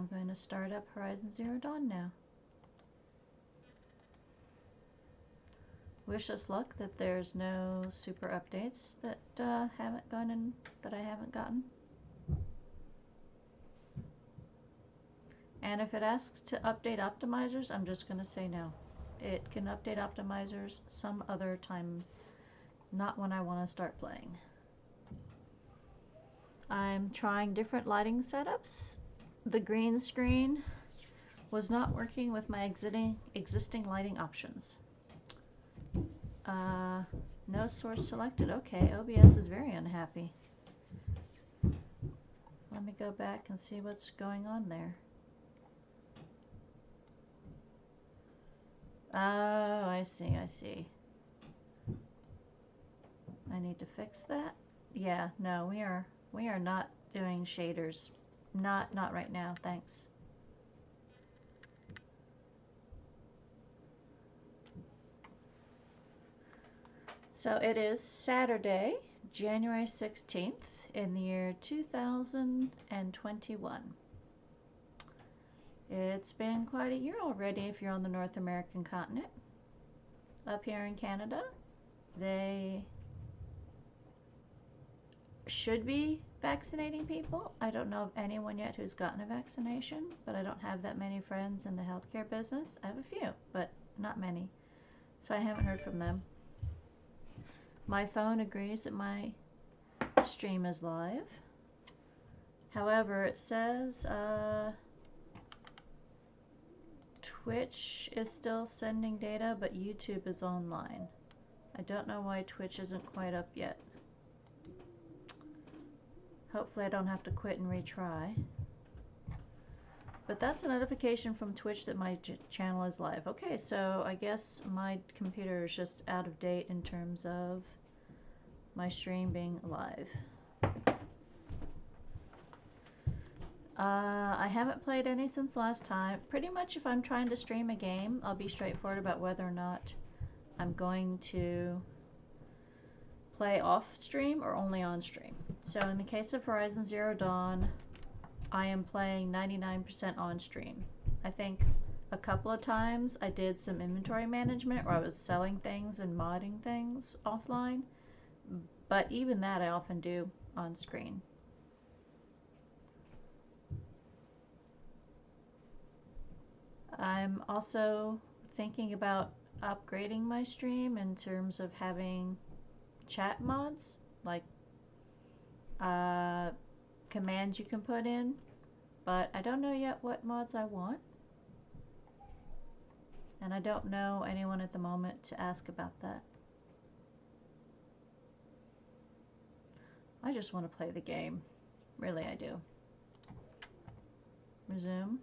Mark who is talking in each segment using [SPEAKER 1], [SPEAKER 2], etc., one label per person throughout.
[SPEAKER 1] I'm going to start up Horizon Zero Dawn now. Wish us luck that there's no super updates that haven't gone in, that I haven't gotten. And if it asks to update optimizers, I'm just going to say no. It can update optimizers some other time, not when I want to start playing. I'm trying different lighting setups. The green screen was not working with my existing lighting options. No source selected. Okay, OBS is very unhappy. Let me go back and see what's going on there. Oh, I see. I need to fix that. Yeah, no, we are not doing shaders. Not right now, thanks. So it is Saturday, January 16th in the year 2021. It's been quite a year already if you're on the North American continent. Up here in Canada, they should be vaccinating people. I don't know of anyone yet who's gotten a vaccination, but I don't have that many friends in the healthcare business. I have a few, but not many. So I haven't heard from them. My phone agrees that my stream is live. However, it says Twitch is still sending data, but YouTube is online. I don't know why Twitch isn't quite up yet. Hopefully I don't have to quit and retry. But that's a notification from Twitch that my channel is live. Okay, so I guess my computer is just out of date in terms of my stream being live. I haven't played any since last time. Pretty much if I'm trying to stream a game, I'll be straightforward about whether or not I'm going to play off stream or only on stream. So in the case of Horizon Zero Dawn, I am playing 99% on stream. I think a couple of times I did some inventory management where I was selling things and modding things offline, but even that I often do on screen. I'm also thinking about upgrading my stream in terms of having chat mods, like commands you can put in, but I don't know yet what mods I want, and I don't know anyone at the moment to ask about that. I just want to play the game. Really, I do. Resume.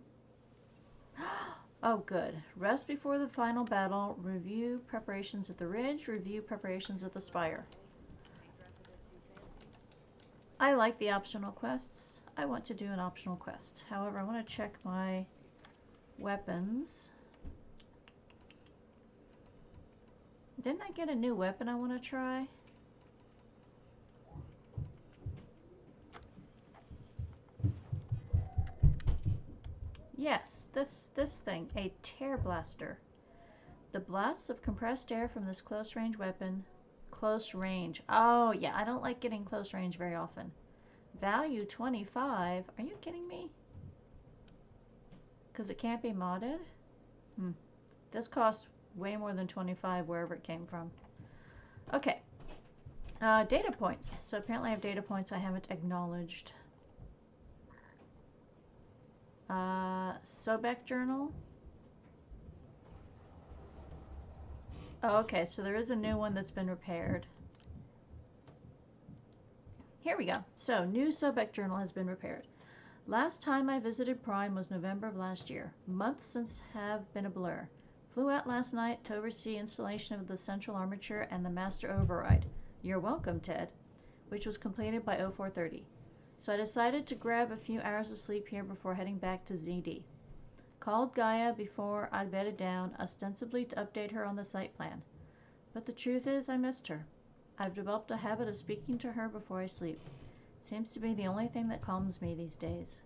[SPEAKER 1] Oh, good. Rest before the final battle. Review preparations at the ridge. Review preparations at the spire. I like the optional quests. I want to do an optional quest. However, I want to check my weapons. Didn't I get a new weapon I want to try? Yes, this thing, a tear blaster. The blasts of compressed air from this close range weapon. Close range. Oh, yeah, I don't like getting close range very often. Value 25. Are you kidding me? Because it can't be modded? This costs way more than 25 wherever it came from. Okay. Data points. So apparently I have data points I haven't acknowledged. Sobek journal. Oh, okay, so there is a new one that's been repaired. Here we go. So, new Sobek journal has been repaired. Last time I visited Prime was November of last year. Months since have been a blur. Flew out last night to oversee installation of the central armature and the master override. You're welcome, Ted. Which was completed by 0430. So I decided to grab a few hours of sleep here before heading back to ZD. Called Gaia before I bedded down, ostensibly to update her on the site plan. But the truth is I missed her. I've developed a habit of speaking to her before I sleep. Seems to be the only thing that calms me these days.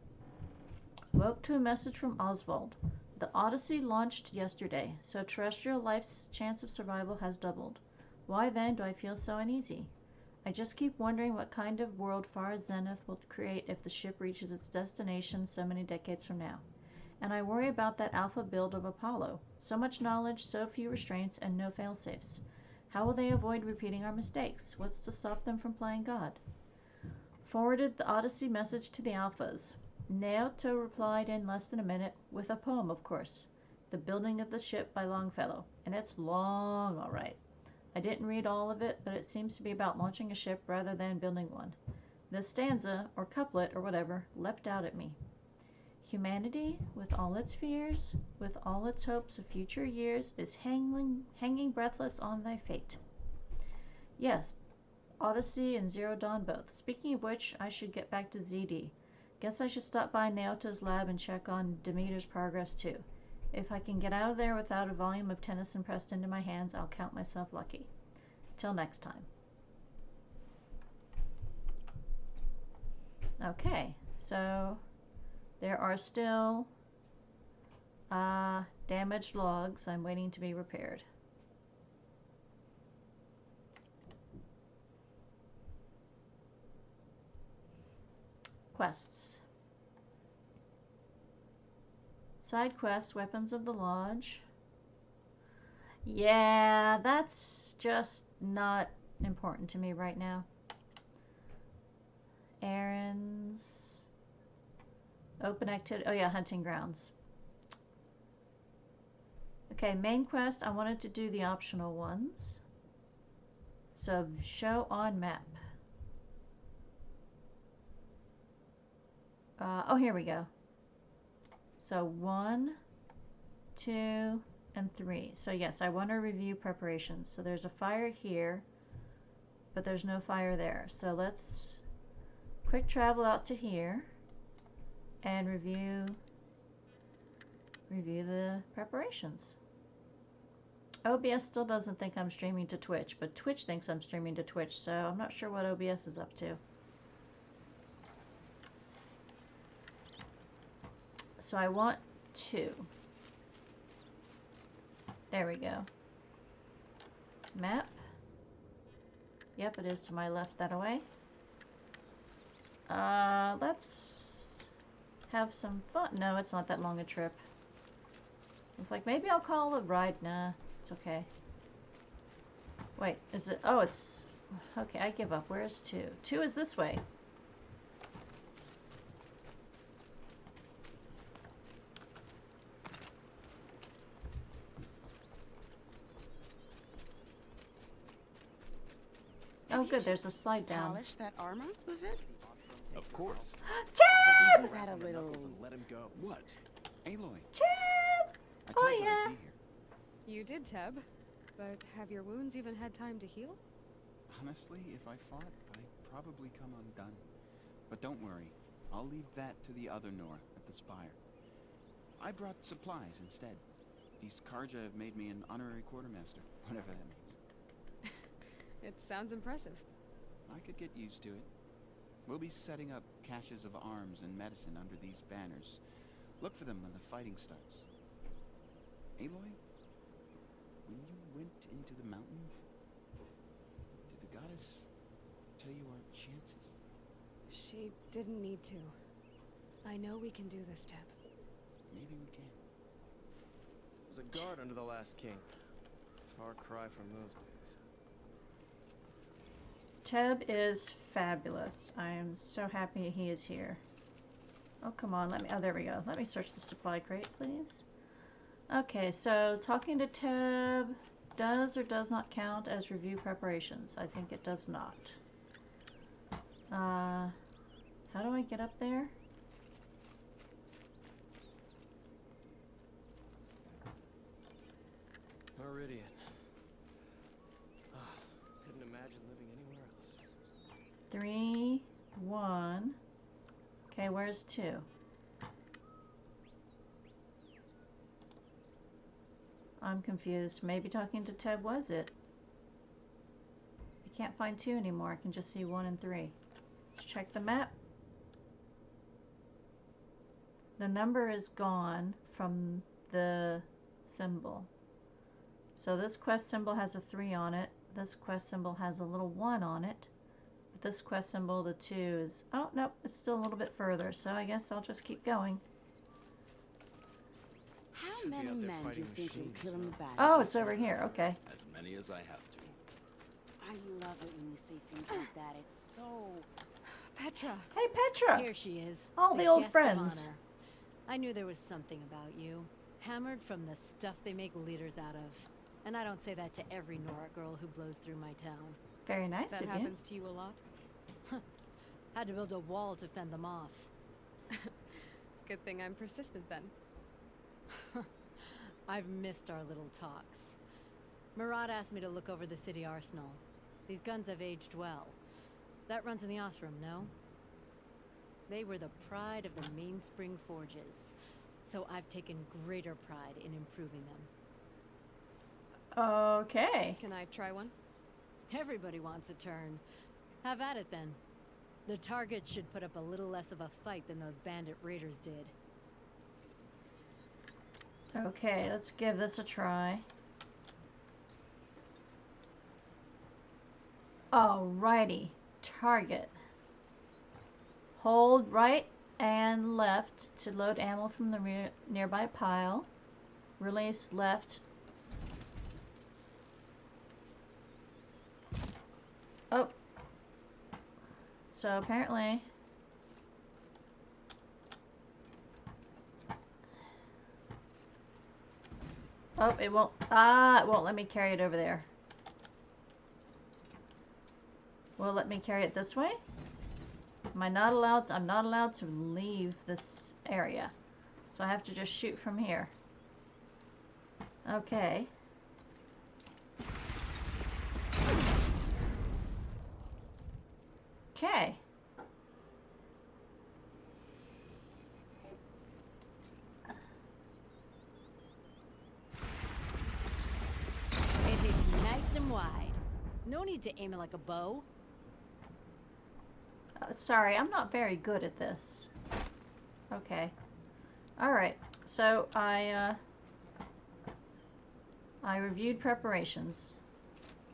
[SPEAKER 1] Woke to a message from Oswald. The Odyssey launched yesterday, so terrestrial life's chance of survival has doubled. Why then do I feel so uneasy? I just keep wondering what kind of world Far Zenith will create if the ship reaches its destination so many decades from now. And I worry about that alpha build of Apollo. So much knowledge, so few restraints, and no fail-safes. How will they avoid repeating our mistakes? What's to stop them from playing God? Forwarded the Odyssey message to the Alphas. Naoto replied in less than a minute, with a poem, of course. The Building of the Ship by Longfellow. And it's long, all right. I didn't read all of it, but it seems to be about launching a ship rather than building one. The stanza, or couplet, or whatever, leapt out at me. Humanity, with all its fears, with all its hopes of future years, is hanging breathless on thy fate. Yes, Odyssey and Zero Dawn both. Speaking of which, I should get back to ZD. Guess I should stop by Naoto's lab and check on Demeter's progress too. If I can get out of there without a volume of Tennyson pressed into my hands, I'll count myself lucky. Till next time. Okay, so there are still damaged logs. I'm waiting to be repaired. Quests. Side quests, Weapons of the Lodge. Yeah, that's just not important to me right now. Errands. Open activity. Oh yeah, hunting grounds. Okay, main quest. I wanted to do the optional ones. So show on map. Oh, here we go. So 1, 2, and 3. So yes, I want to review preparations. So there's a fire here, but there's no fire there. So let's quick travel out to here and review the preparations. OBS still doesn't think I'm streaming to Twitch, but Twitch thinks I'm streaming to Twitch, so I'm not sure what OBS is up to. So I want 2. There we go. Map. Yep, it is to my left that way. Let's have some fun. No, it's not that long a trip. It's like, maybe I'll call it a ride. Nah, it's okay. Wait, is it? Oh, it's... Okay, I give up. Where's 2? 2 is this way. Oh, good. There's a slide down.
[SPEAKER 2] Polish that armor, was it?
[SPEAKER 3] Of course.
[SPEAKER 1] Tab!
[SPEAKER 2] Isn't that a little...
[SPEAKER 3] Let him go. What? Aloy.
[SPEAKER 1] Tab!
[SPEAKER 3] I told
[SPEAKER 1] Oh,
[SPEAKER 3] her
[SPEAKER 1] yeah.
[SPEAKER 3] I'd be here.
[SPEAKER 4] You did, Teb. But have your wounds even had time to heal?
[SPEAKER 3] Honestly, if I fought, I'd probably come undone. But don't worry. I'll leave that to the other Nora at the Spire. I brought supplies instead. These Karja have made me an honorary quartermaster, whatever that means.
[SPEAKER 4] It sounds impressive.
[SPEAKER 3] I could get used to it. We'll be setting up caches of arms and medicine under these banners. Look for them when the fighting starts. Aloy, when you went into the mountain, did the goddess tell you our chances?
[SPEAKER 4] She didn't need to. I know we can do this, Teb.
[SPEAKER 3] Maybe we can.
[SPEAKER 5] Was a guard under the last king. Far cry from those days.
[SPEAKER 1] Teb is fabulous. I am so happy he is here. Oh, come on. Oh, there we go. Let me search the supply crate, please. Okay, so talking to Teb does or does not count as review preparations. I think it does not. How do I get up there?
[SPEAKER 5] Meridian. Couldn't imagine living anywhere else.
[SPEAKER 1] 3, 1. Okay, where's 2? I'm confused. Maybe talking to Teb was it. I can't find 2 anymore. I can just see 1 and 3. Let's check the map. The number is gone from the symbol. So this quest symbol has a 3 on it. This quest symbol has a little 1 on it. But this quest symbol, the 2 is... Oh, nope, it's still a little bit further. So I guess I'll just keep going.
[SPEAKER 2] How
[SPEAKER 5] Should be
[SPEAKER 2] many
[SPEAKER 5] out there
[SPEAKER 2] men do you
[SPEAKER 5] fighting
[SPEAKER 2] think will
[SPEAKER 5] machines,
[SPEAKER 2] kill in the
[SPEAKER 5] huh?
[SPEAKER 2] battle?
[SPEAKER 1] Oh, it's over here. Okay.
[SPEAKER 6] As many as I have to.
[SPEAKER 2] I love it when you say things like that. It's so...
[SPEAKER 4] Petra!
[SPEAKER 1] Hey, Petra!
[SPEAKER 7] Here she is.
[SPEAKER 1] All the old
[SPEAKER 7] guest of
[SPEAKER 1] friends.
[SPEAKER 7] honor. I knew there was something about you. Hammered from the stuff they make leaders out of. And I don't say that to every Nora girl who blows through my town.
[SPEAKER 1] Very nice
[SPEAKER 4] That
[SPEAKER 1] of you.
[SPEAKER 4] happens to you a lot?
[SPEAKER 7] Had to build a wall to fend them off.
[SPEAKER 4] Good thing I'm persistent then.
[SPEAKER 7] I've missed our little talks. Murat asked me to look over the city arsenal. These guns have aged well. That runs in the Osram, no? They were the pride of the Mainspring Forges. So I've taken greater pride in improving them.
[SPEAKER 1] Okay.
[SPEAKER 4] Can I try one?
[SPEAKER 7] Everybody wants a turn. Have at it then. The target should put up a little less of a fight than those bandit raiders did.
[SPEAKER 1] Okay, let's give this a try. Alrighty. Target. Hold right and left to load ammo from the nearby pile. Release left. Oh. So apparently... Oh, it won't... it won't let me carry it over there. Will it let me carry it this way? Am I not allowed to, I'm not allowed to leave this area. So I have to just shoot from here. Okay. Okay.
[SPEAKER 7] It hits nice and wide. No need to aim it like a bow.
[SPEAKER 1] Sorry, I'm not very good at this. Okay. Alright, so I reviewed preparations.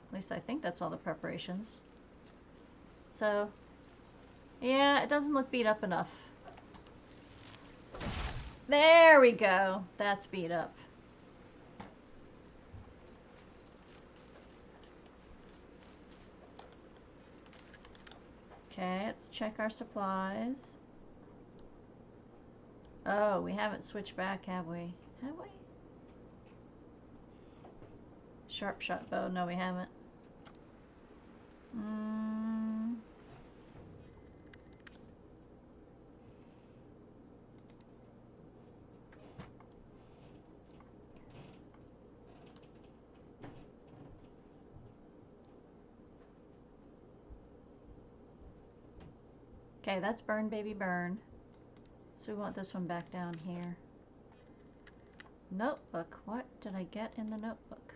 [SPEAKER 1] At least I think that's all the preparations. So, yeah, it doesn't look beat up enough. There we go. That's beat up. Okay, let's check our supplies. Oh, we haven't switched back, have we? Have we? Sharp shot bow. No, we haven't. Okay, that's burn, baby, burn. So we want this one back down here. Notebook. What did I get in the notebook?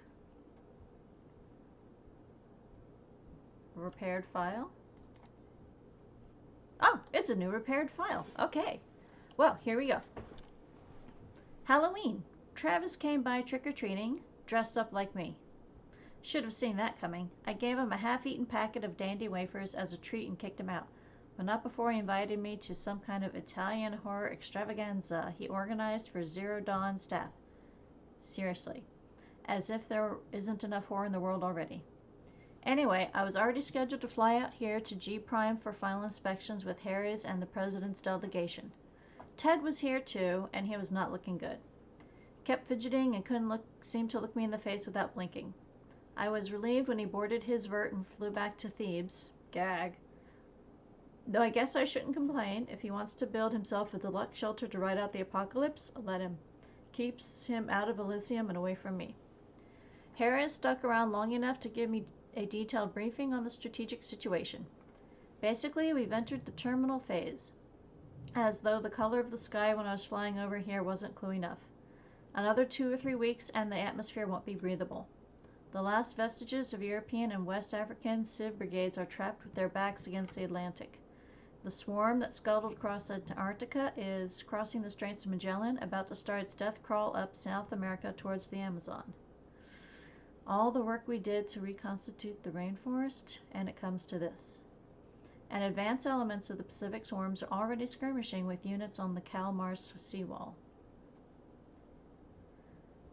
[SPEAKER 1] A repaired file? Oh, it's a new repaired file. Okay. Well, here we go. Halloween. Travis came by trick-or-treating, dressed up like me. Should have seen that coming. I gave him a half-eaten packet of dandy wafers as a treat and kicked him out. But not before he invited me to some kind of Italian horror extravaganza he organized for Zero Dawn staff. Seriously. As if there isn't enough horror in the world already. Anyway, I was already scheduled to fly out here to G Prime for final inspections with Harry's and the President's delegation. Ted was here too, and he was not looking good. Kept fidgeting and couldn't seem to look me in the face without blinking. I was relieved when he boarded his vert and flew back to Thebes. Gag. Though I guess I shouldn't complain. If he wants to build himself a deluxe shelter to ride out the apocalypse, let him. Keeps him out of Elysium and away from me. Harris stuck around long enough to give me a detailed briefing on the strategic situation. Basically, we've entered the terminal phase. As though the color of the sky when I was flying over here wasn't clue enough. Another 2 or 3 weeks and the atmosphere won't be breathable. The last vestiges of European and West African Civ brigades are trapped with their backs against the Atlantic. The swarm that scuttled across Antarctica is crossing the Straits of Magellan, about to start its death crawl up South America towards the Amazon. All the work we did to reconstitute the rainforest, and it comes to this. And advanced elements of the Pacific swarms are already skirmishing with units on the Kalmar seawall.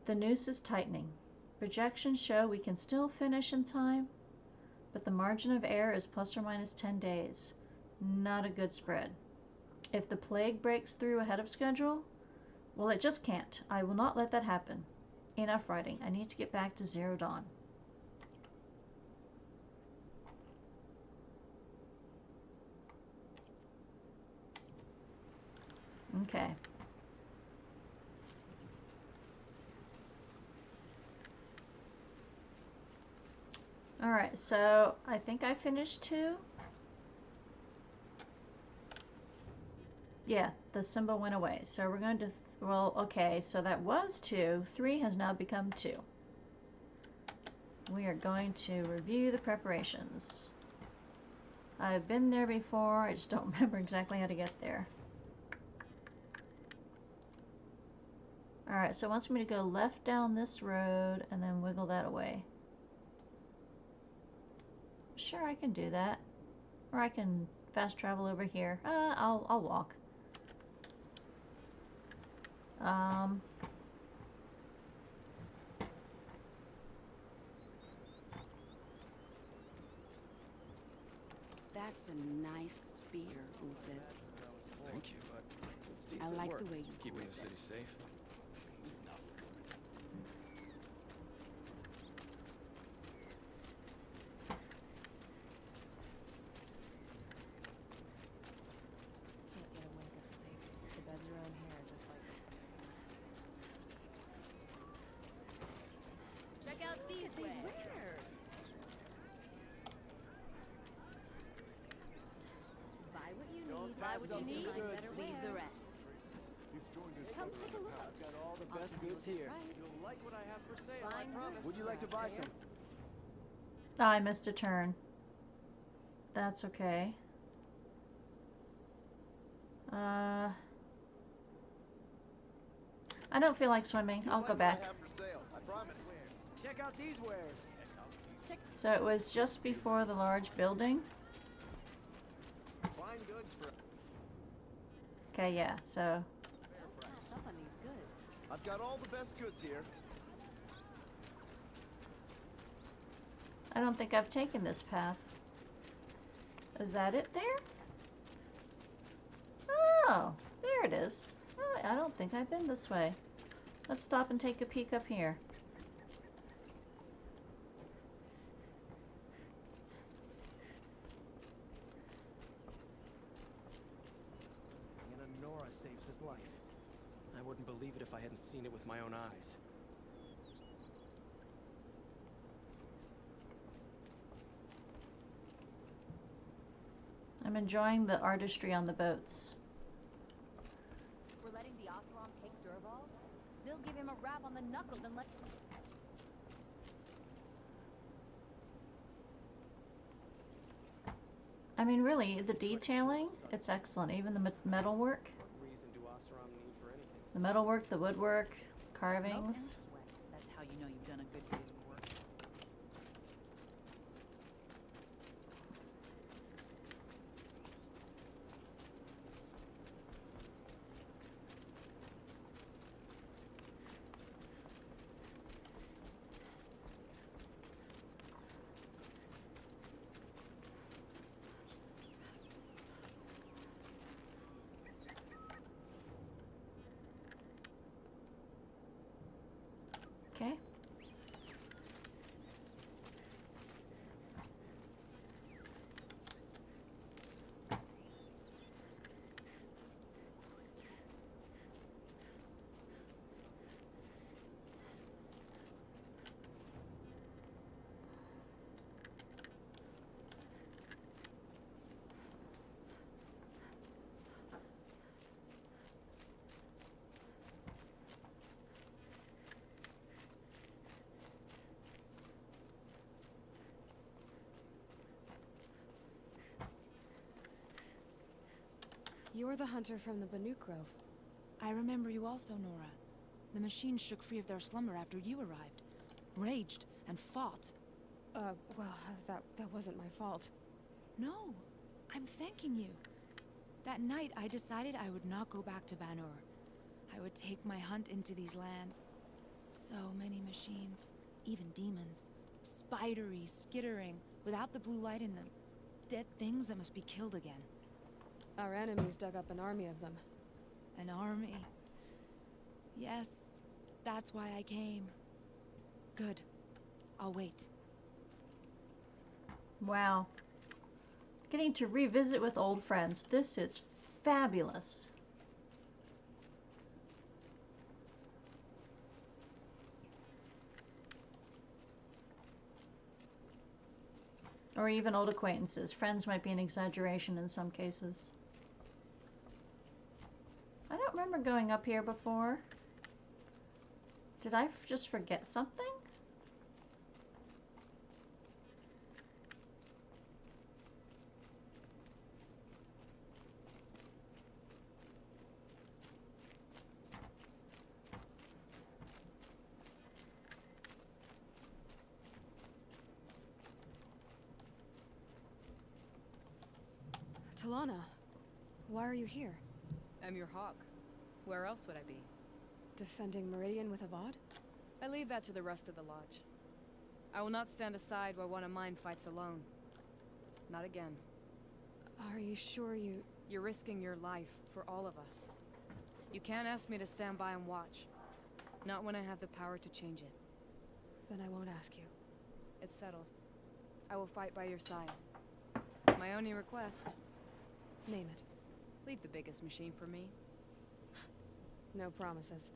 [SPEAKER 1] The noose is tightening. Projections show we can still finish in time, but the margin of error is plus or minus 10 days. Not a good spread. If the plague breaks through ahead of schedule, well, it just can't. I will not let that happen. Enough writing. I need to get back to Zero Dawn. Okay. Alright, so I think I finished 2. Yeah, the symbol went away. So we're going to, well, okay, so that was 2. 3 has now become 2. We are going to review the preparations. I've been there before, I just don't remember exactly how to get there. Alright, so it wants me to go left down this road and then wiggle that away. Sure, I can do that. Or I can fast travel over here. I'll walk.
[SPEAKER 2] That's a nice spear, Uther.
[SPEAKER 5] Thank you, but it's
[SPEAKER 2] I
[SPEAKER 5] decent
[SPEAKER 2] like
[SPEAKER 5] work.
[SPEAKER 2] the way you
[SPEAKER 5] Keeping
[SPEAKER 2] hold
[SPEAKER 5] the
[SPEAKER 2] it.
[SPEAKER 5] city safe.
[SPEAKER 4] Can't get a wink of sleep. The beds around here are just like...
[SPEAKER 7] Check out these wares. Buy what you need. Buy what you need. Find better
[SPEAKER 2] Leave the
[SPEAKER 7] wares.
[SPEAKER 2] rest.
[SPEAKER 7] Come take a look.
[SPEAKER 5] Got all the
[SPEAKER 7] I'll
[SPEAKER 5] best
[SPEAKER 7] tell you
[SPEAKER 5] goods
[SPEAKER 7] what the
[SPEAKER 5] here.
[SPEAKER 7] price.
[SPEAKER 5] You'll like what I have for sale, I
[SPEAKER 7] Fine
[SPEAKER 5] promise.
[SPEAKER 7] goods
[SPEAKER 5] Would you like to buy
[SPEAKER 7] around
[SPEAKER 5] some?
[SPEAKER 7] here.
[SPEAKER 1] Oh, I missed a turn. That's okay. I don't feel like swimming. I'll go back.
[SPEAKER 5] I promise. Check out these wares.
[SPEAKER 1] So it was just before the large building.
[SPEAKER 5] Fine goods for
[SPEAKER 1] Okay, yeah, so
[SPEAKER 7] Don't pass up on these goods.
[SPEAKER 5] I've got all the best goods here.
[SPEAKER 1] I don't think I've taken this path. Is that it there? Oh, there it is. Oh, I don't think I've been this way. Let's stop and take a peek up here.
[SPEAKER 5] Anna Nora saves his life. I wouldn't believe it if I hadn't seen it with my own eyes.
[SPEAKER 1] I'm enjoying the artistry on the boats.
[SPEAKER 6] We're letting the Oseram take Dervahl? They'll give him a rap on the knuckles and let...
[SPEAKER 1] I mean, really, the detailing, it's excellent. Even the metal work.
[SPEAKER 5] What reason do Oseram need for anything?
[SPEAKER 1] The metalwork, the woodwork, carvings.
[SPEAKER 6] That's how you know you've done a good day's work.
[SPEAKER 4] You're the hunter from the Banuk Grove.
[SPEAKER 2] I remember you also, Nora. The machines shook free of their slumber after you arrived. Raged and fought.
[SPEAKER 4] Well, that wasn't my fault.
[SPEAKER 2] No, I'm thanking you. That night, I decided I would not go back to Banur. I would take my hunt into these lands. So many machines, even demons. Spidery, skittering, without the blue light in them. Dead things that must be killed again.
[SPEAKER 4] Our enemies dug up an army of them.
[SPEAKER 2] An army. Yes, that's why I came. Good. I'll wait.
[SPEAKER 1] Wow. Getting to revisit with old friends. This is fabulous. Or even old acquaintances. Friends might be an exaggeration in some cases. I don't remember going up here before. Did I just forget something?
[SPEAKER 4] Talana, why are you here?
[SPEAKER 8] I'm your hawk. Where else would I be?
[SPEAKER 4] Defending Meridian with Avad?
[SPEAKER 8] I leave that to the rest of the lodge. I will not stand aside while one of mine fights alone. Not again.
[SPEAKER 4] Are you sure you...
[SPEAKER 8] You're risking your life for all of us. You can't ask me to stand by and watch. Not when I have the power to change it.
[SPEAKER 4] Then I won't ask you.
[SPEAKER 8] It's settled. I will fight by your side. My only request,
[SPEAKER 4] Name it.
[SPEAKER 8] leave the biggest machine for me.
[SPEAKER 4] No promises.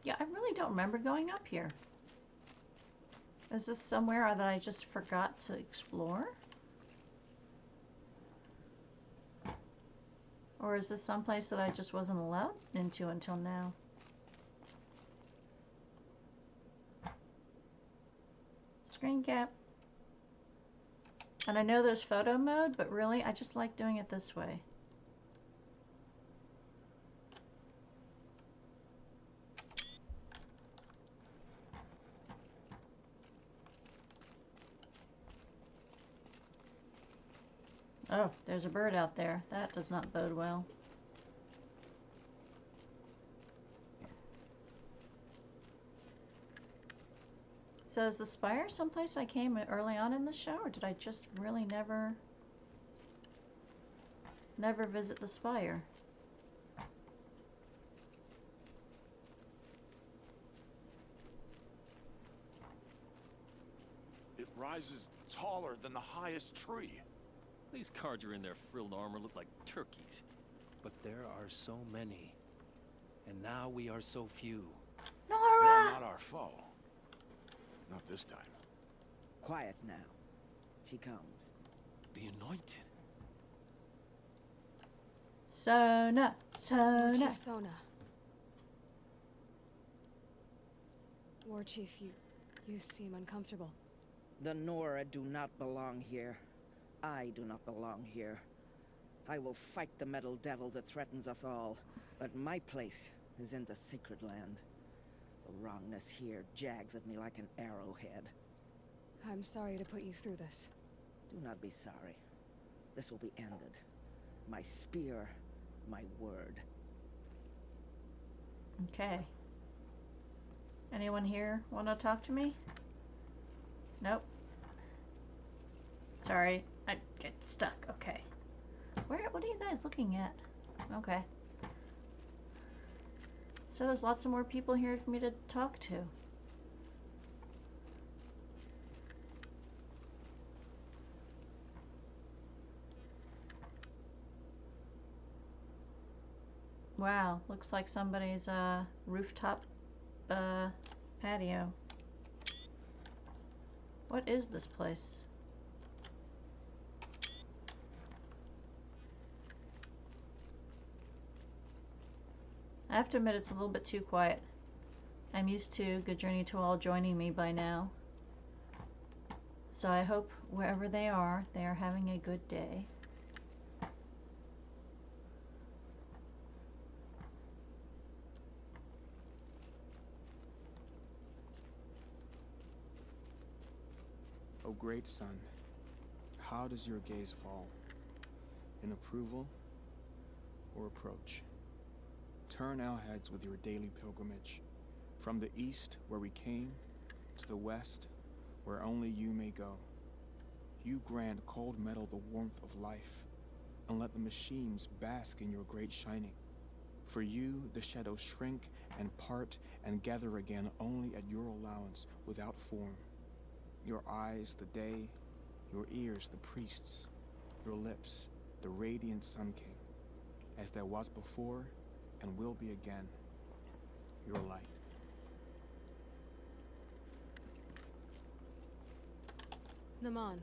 [SPEAKER 1] Yeah, I really don't remember going up here. Is this somewhere that I just forgot to explore? Or is this someplace that I just wasn't allowed into until now? Screen cap. And I know there's photo mode, but really, I just like doing it this way. Oh, there's a bird out there. That does not bode well. So is the spire someplace I came early on in the show, or did I just really never visit the spire?
[SPEAKER 9] It rises taller than the highest tree.
[SPEAKER 10] These cards are in their frilled armor look like turkeys.
[SPEAKER 11] But there are so many. And now we are so few.
[SPEAKER 9] They're
[SPEAKER 1] Nora!
[SPEAKER 9] not our foe. Not this time.
[SPEAKER 12] Quiet now. She comes.
[SPEAKER 10] The Anointed.
[SPEAKER 1] Sona!
[SPEAKER 4] War
[SPEAKER 1] Sona!
[SPEAKER 4] Chief Sona. War Chief, you seem uncomfortable.
[SPEAKER 12] The Nora do not belong here. I do not belong here. I will fight the metal devil that threatens us all, but my place is in the sacred land. The wrongness here jags at me like an arrowhead.
[SPEAKER 4] I'm sorry to put you through this.
[SPEAKER 12] Do not be sorry. This will be ended. My spear, my word.
[SPEAKER 1] Okay. Anyone here want to talk to me? Nope. Sorry, I get stuck. Okay. What are you guys looking at? Okay. So there's lots of more people here for me to talk to. Wow, looks like somebody's rooftop patio. What is this place? I have to admit it's a little bit too quiet. I'm used to Good Journey to All joining me by now. So I hope wherever they are having a good day.
[SPEAKER 13] O great sun, how does your gaze fall? In approval or approach? Turn our heads with your daily pilgrimage, from the east where we came, to the west where only you may go. You grant cold metal the warmth of life, and let the machines bask in your great shining. For you, the shadows shrink and part and gather again only at your allowance without form. Your eyes, the day, your ears, the priests, your lips, the radiant Sun King, as there was before and will be again, your light.
[SPEAKER 4] Naman,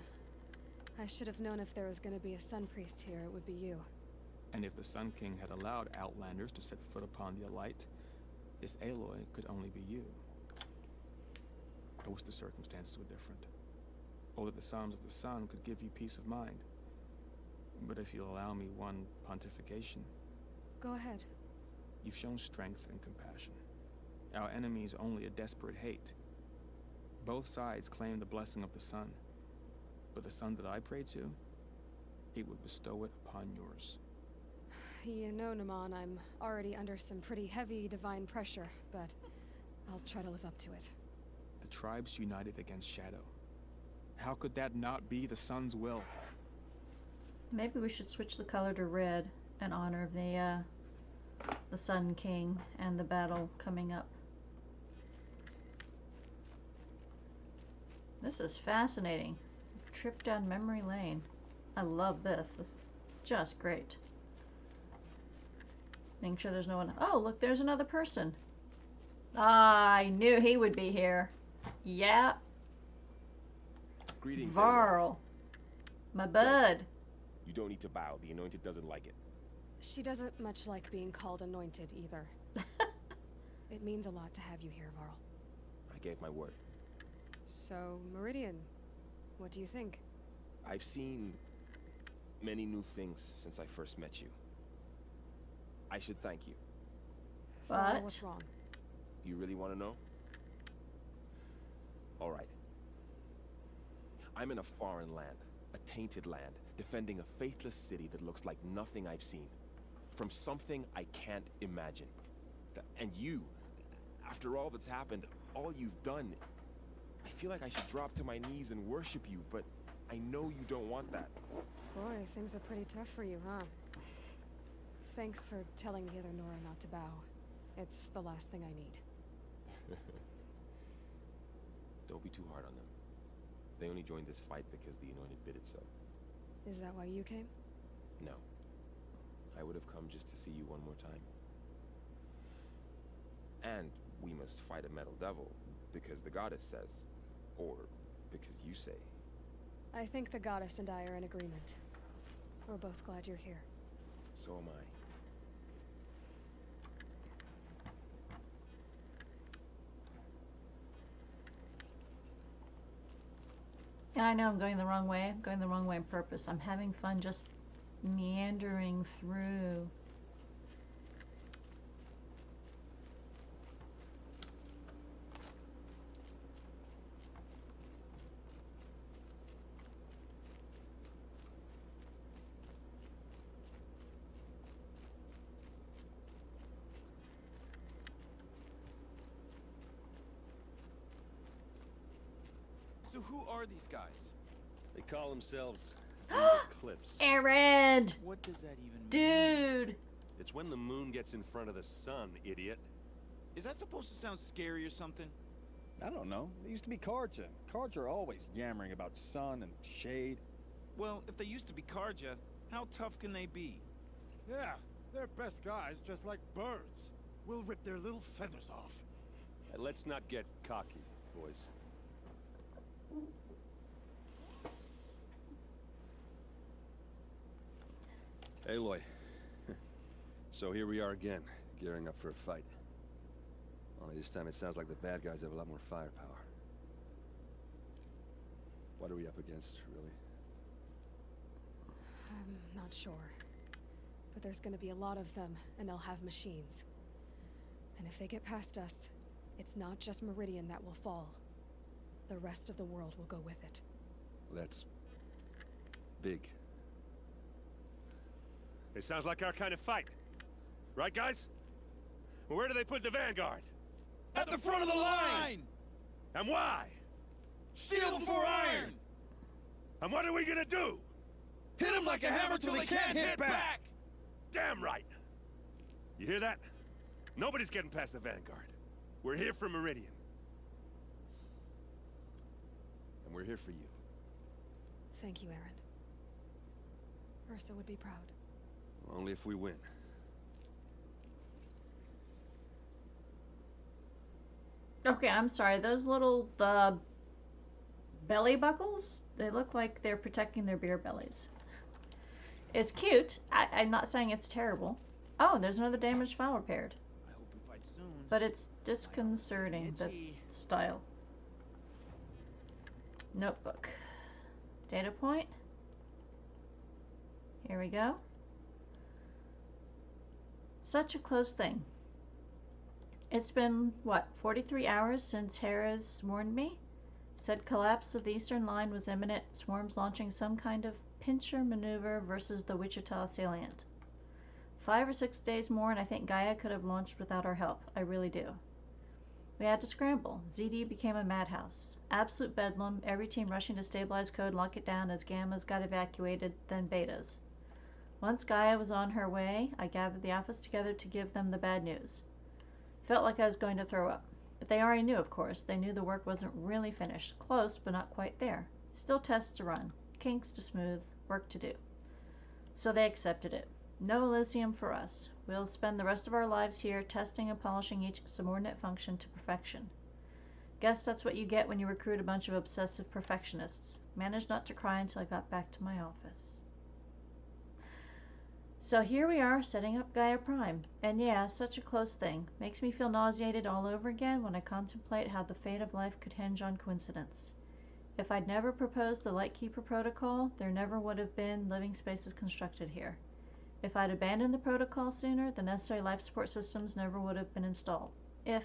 [SPEAKER 4] I should have known if there was going to be a Sun Priest here, it would be you.
[SPEAKER 13] And if the Sun King had allowed Outlanders to set foot upon the Alight, this Aloy could only be you. I wish the circumstances were different, or that the Psalms of the Sun could give you peace of mind. But if you'll allow me one pontification...
[SPEAKER 4] Go ahead.
[SPEAKER 13] You've shown strength and compassion. Our enemies only a desperate hate. Both sides claim the blessing of the sun, but the sun that I pray to, it would bestow it upon yours.
[SPEAKER 4] You know, Naman, I'm already under some pretty heavy divine pressure, but I'll try to live up to it.
[SPEAKER 13] The tribes united against Shadow. How could that not be the sun's will?
[SPEAKER 1] Maybe we should switch the color to red in honor of the Sun King and the battle coming up. This is fascinating. Trip down memory lane. I love this. This is just great. Making sure there's no one. Oh, look, there's another person. Ah, I knew he would be here. Yeah.
[SPEAKER 14] Greetings,
[SPEAKER 1] Varl. My bud.
[SPEAKER 14] You don't need to bow. The Anointed doesn't like it.
[SPEAKER 4] She doesn't much like being called anointed either. It means a lot to have you here, Varl.
[SPEAKER 14] I gave my word.
[SPEAKER 4] So, Meridian, what do you think?
[SPEAKER 14] I've seen many new things since I first met you. I should thank you.
[SPEAKER 4] Varl, what's wrong?
[SPEAKER 14] You really want to know? All right. I'm in a foreign land, a tainted land, defending a faithless city that looks like nothing I've seen. From something I can't imagine. And you, after all that's happened, all you've done, I feel like I should drop to my knees and worship you, but I know you don't want that.
[SPEAKER 4] Boy, things are pretty tough for you, huh? Thanks for telling the other Nora not to bow. It's the last thing I need.
[SPEAKER 14] Don't be too hard on them. They only joined this fight because the Anointed bid it so.
[SPEAKER 4] Is that why you came?
[SPEAKER 14] No. I would have come just to see you one more time. And we must fight a metal devil, because the goddess says. Or because you say.
[SPEAKER 4] I think the goddess and I are in agreement. We're both glad you're here.
[SPEAKER 14] So am I.
[SPEAKER 1] Yeah, I know I'm going the wrong way. I'm going the wrong way on purpose. I'm having fun just meandering through.
[SPEAKER 5] So who are these guys?
[SPEAKER 10] They call themselves Eclipse.
[SPEAKER 1] Arid!
[SPEAKER 5] What does that even
[SPEAKER 1] mean? Dude!
[SPEAKER 10] It's when the moon gets in front of the sun, idiot.
[SPEAKER 5] Is that supposed to sound scary or something?
[SPEAKER 15] I don't know. They used to be Karja. Karja are always yammering about sun and shade.
[SPEAKER 5] Well, if they used to be Karja, how tough can they be?
[SPEAKER 9] Yeah, they're best guys just like birds. We'll rip their little feathers off.
[SPEAKER 10] Let's not get cocky, boys. Aloy. So here we are again,
[SPEAKER 16] Gearing up for a fight. Only this time it sounds like the bad guys have a lot more firepower. What are we up against, really?
[SPEAKER 4] I'm not sure. But there's gonna be a lot of them, and they'll have machines. And if they get past us, it's not just Meridian that will fall. The rest of the world will go with it.
[SPEAKER 16] That's big.
[SPEAKER 17] It sounds like our kind of fight. Right, guys? Well, where do they put the Vanguard?
[SPEAKER 15] At the front of the line!
[SPEAKER 17] And why?
[SPEAKER 15] Steel before iron!
[SPEAKER 17] And what are we gonna do?
[SPEAKER 15] Hit them like a hammer till they can't hit back!
[SPEAKER 17] Damn right! You hear that? Nobody's getting past the Vanguard. We're here for Meridian.
[SPEAKER 16] And we're here for you.
[SPEAKER 4] Thank you, Aaron. Ursa would be proud.
[SPEAKER 16] Only if we win.
[SPEAKER 1] Okay, I'm sorry. Those little, belly buckles, they look like they're protecting their beer bellies. It's cute. I'm not saying it's terrible. Oh, there's another damaged file repaired.
[SPEAKER 3] I hope we fight soon.
[SPEAKER 1] But it's disconcerting, the style. Notebook. Data point. Here we go. Such a close thing. It's been, what, 43 hours since Harris warned me? Said collapse of the eastern line was imminent, swarms launching some kind of pincher maneuver versus the Wichita salient. 5 or 6 days more and I think Gaia could have launched without our help. I really do. We had to scramble. ZD became a madhouse. Absolute bedlam, every team rushing to stabilize code and lock it down as gammas got evacuated, then betas. Once Gaia was on her way, I gathered the office together to give them the bad news. Felt like I was going to throw up. But they already knew, of course. They knew the work wasn't really finished. Close, but not quite there. Still tests to run. Kinks to smooth. Work to do. So they accepted it. No Elysium for us. We'll spend the rest of our lives here testing and polishing each subordinate function to perfection. Guess that's what you get when you recruit a bunch of obsessive perfectionists. Managed not to cry until I got back to my office. So here we are, setting up Gaia Prime. And yeah, such a close thing. Makes me feel nauseated all over again when I contemplate how the fate of life could hinge on coincidence. If I'd never proposed the Lightkeeper Protocol, there never would have been living spaces constructed here. If I'd abandoned the protocol sooner, the necessary life support systems never would have been installed. If.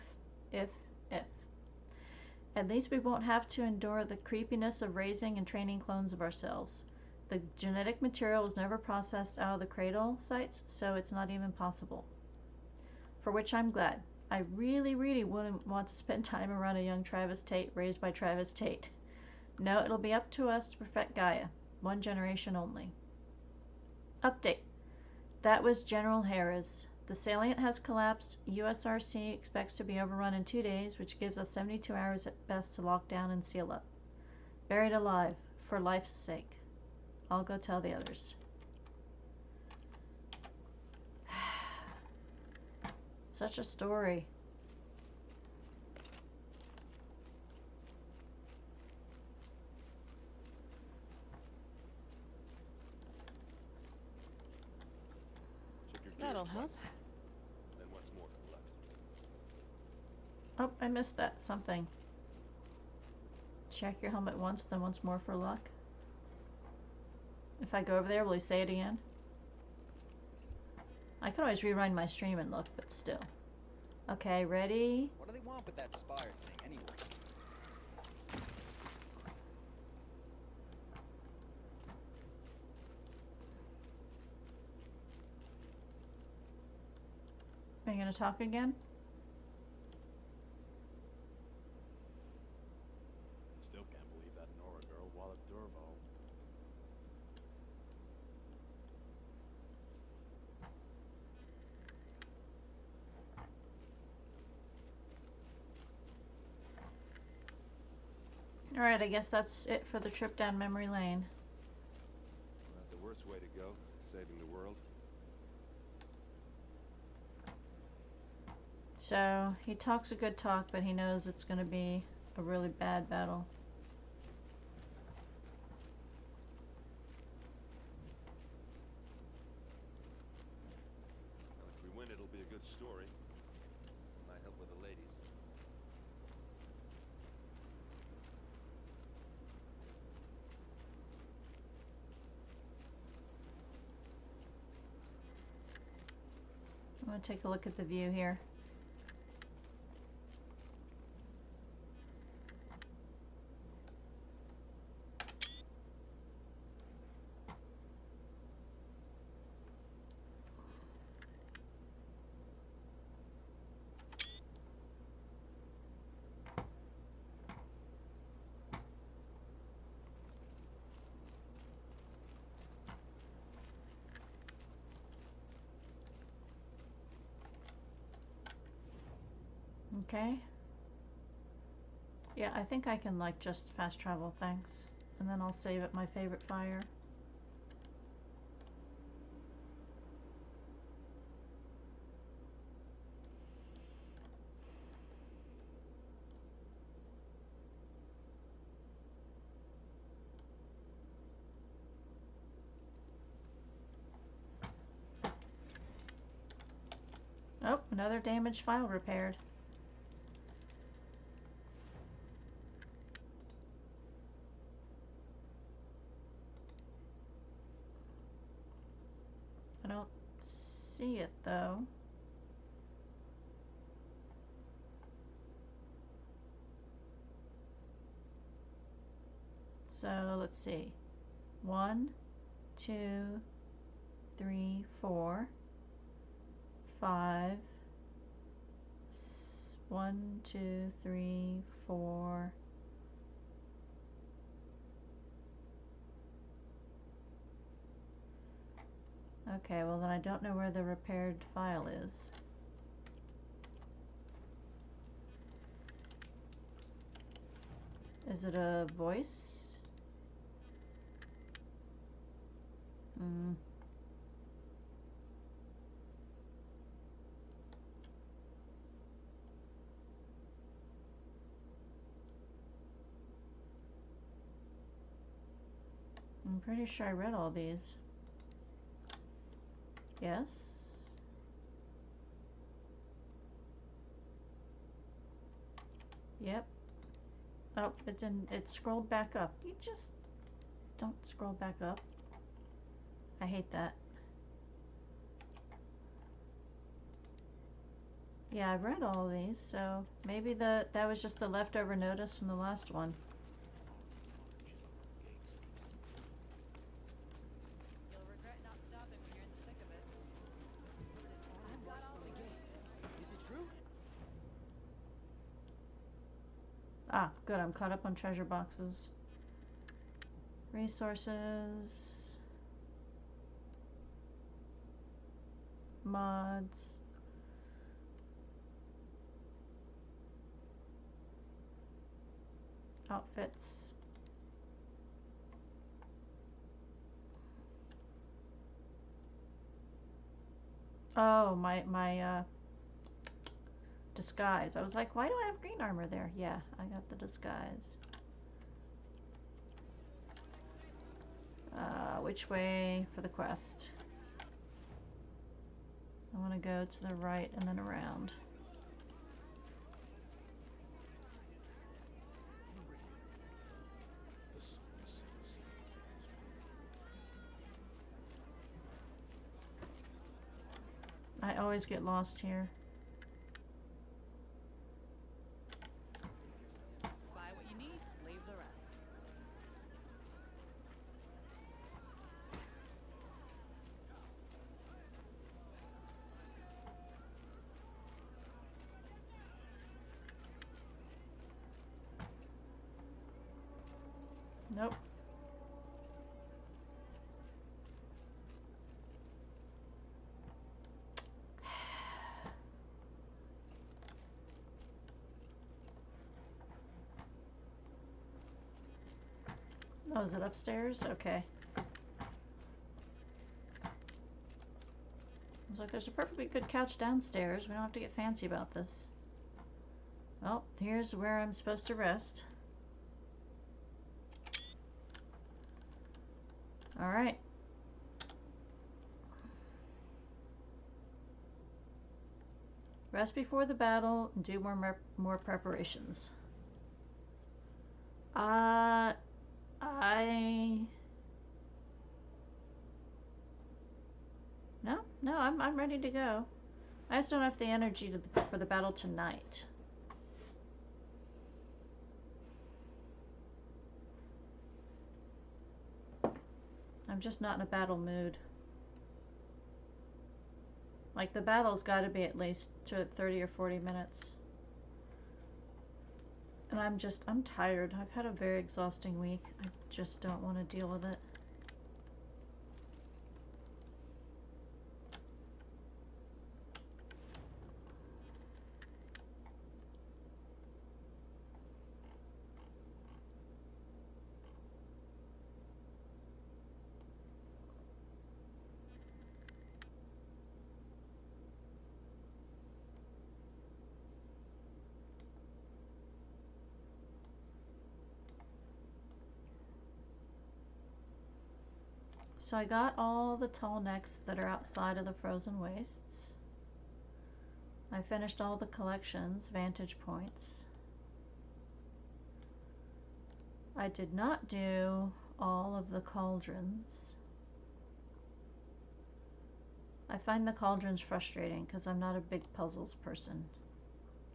[SPEAKER 1] At least we won't have to endure the creepiness of raising and training clones of ourselves. The genetic material was never processed out of the cradle sites, so it's not even possible. For which I'm glad. I really, really wouldn't want to spend time around a young Travis Tate raised by Travis Tate. No, it'll be up to us to perfect Gaia. 1 generation only. Update. That was General Harris. The salient has collapsed. USRC expects to be overrun in 2 days, which gives us 72 hours at best to lock down and seal up. Buried alive, for life's sake. I'll go tell the others. Such a story.
[SPEAKER 8] That'll help.
[SPEAKER 16] Then what's more for luck?
[SPEAKER 1] Oh, I missed that. Something. Check your helmet once, then once more for luck. If I go over there, will he say it again? I can always rewind my stream and look, but still. Okay, ready?
[SPEAKER 15] What do they want with that Spire thing, anyway?
[SPEAKER 1] Are you gonna talk again?
[SPEAKER 9] Still can't believe that Nora girl walloped Durval.
[SPEAKER 1] Alright, I guess that's it for the trip down memory lane.
[SPEAKER 16] Not the worst way to go, saving the world.
[SPEAKER 1] So, he talks a good talk, but he knows it's going to be a really bad battle.
[SPEAKER 16] Well, if we win, it'll be a good story.
[SPEAKER 1] I'm going to take a look at the view here. Okay. Yeah, I think I can like just fast travel, thanks. And then I'll save at my favorite fire. Oh, another damaged file repaired. I don't see it though. So let's see. 1, 2, 3, 4, 5. 1, 2, 3, 4. Okay, well then I don't know where the repaired file is. Is it a voice? Hmm. I'm pretty sure I read all these. Yes. Yep. Oh, it didn't. It scrolled back up. You just don't scroll back up. I hate that. Yeah, I've read all of these, so maybe that was just a leftover notice from the last one.
[SPEAKER 6] You'll regret not stopping when you're in the thick of it. I've got all the gates.
[SPEAKER 5] Is it true?
[SPEAKER 1] Ah, good. I'm caught up on treasure boxes. Resources. Mods. Outfits. Oh, my disguise. I was like, why do I have green armor there? Yeah, I got the disguise. Which way for the quest? I want to go to the right and then around. I always get lost here.
[SPEAKER 6] Buy what you need, leave the rest.
[SPEAKER 1] Nope. Oh, is it upstairs? Okay. I was like, there's a perfectly good couch downstairs. We don't have to get fancy about this. Well, here's where I'm supposed to rest. Alright. Rest before the battle and do more preparations. No, I'm ready to go. I just don't have the energy for the battle tonight. I'm just not in a battle mood. Like, the battle's got to be at least 30 or 40 minutes. And I'm tired. I've had a very exhausting week. I just don't want to deal with it. So I got all the tall necks that are outside of the frozen wastes. I finished all the collections, vantage points. I did not do all of the cauldrons. I find the cauldrons frustrating because I'm not a big puzzles person.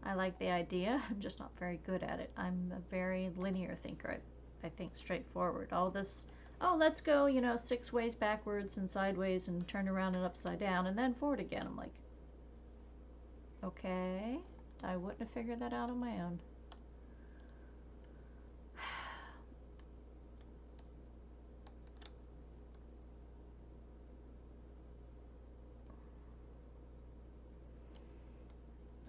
[SPEAKER 1] I like the idea, I'm just not very good at it. I'm a very linear thinker. I think straightforward. All this, oh, let's go, you know, 6 ways backwards and sideways and turn around and upside down and then forward again. I'm like, okay, I wouldn't have figured that out on my own.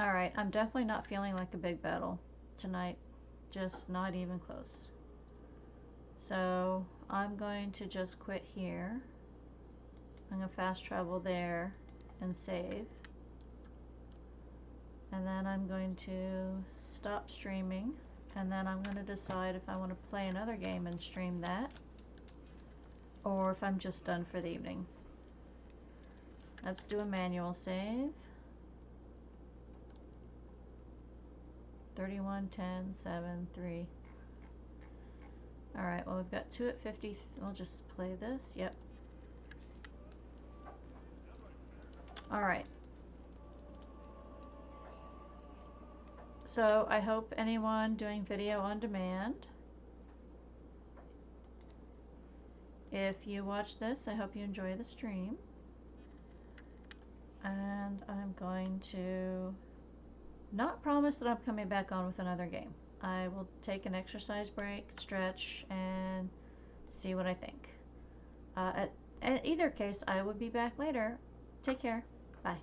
[SPEAKER 1] Alright, I'm definitely not feeling like a big battle tonight. Just not even close. So I'm going to just quit here. I'm going to fast travel there and save. And then I'm going to stop streaming. And then I'm going to decide if I want to play another game and stream that. Or if I'm just done for the evening. Let's do a manual save. 31, 10, 7, 3. Alright, well we've got 2 at 50. We'll just play this. Yep. Alright. So I hope anyone doing video on demand, if you watch this, I hope you enjoy the stream. And I'm going to not promise that I'm coming back on with another game. I will take an exercise break, stretch, and see what I think. In either case, I will be back later. Take care. Bye.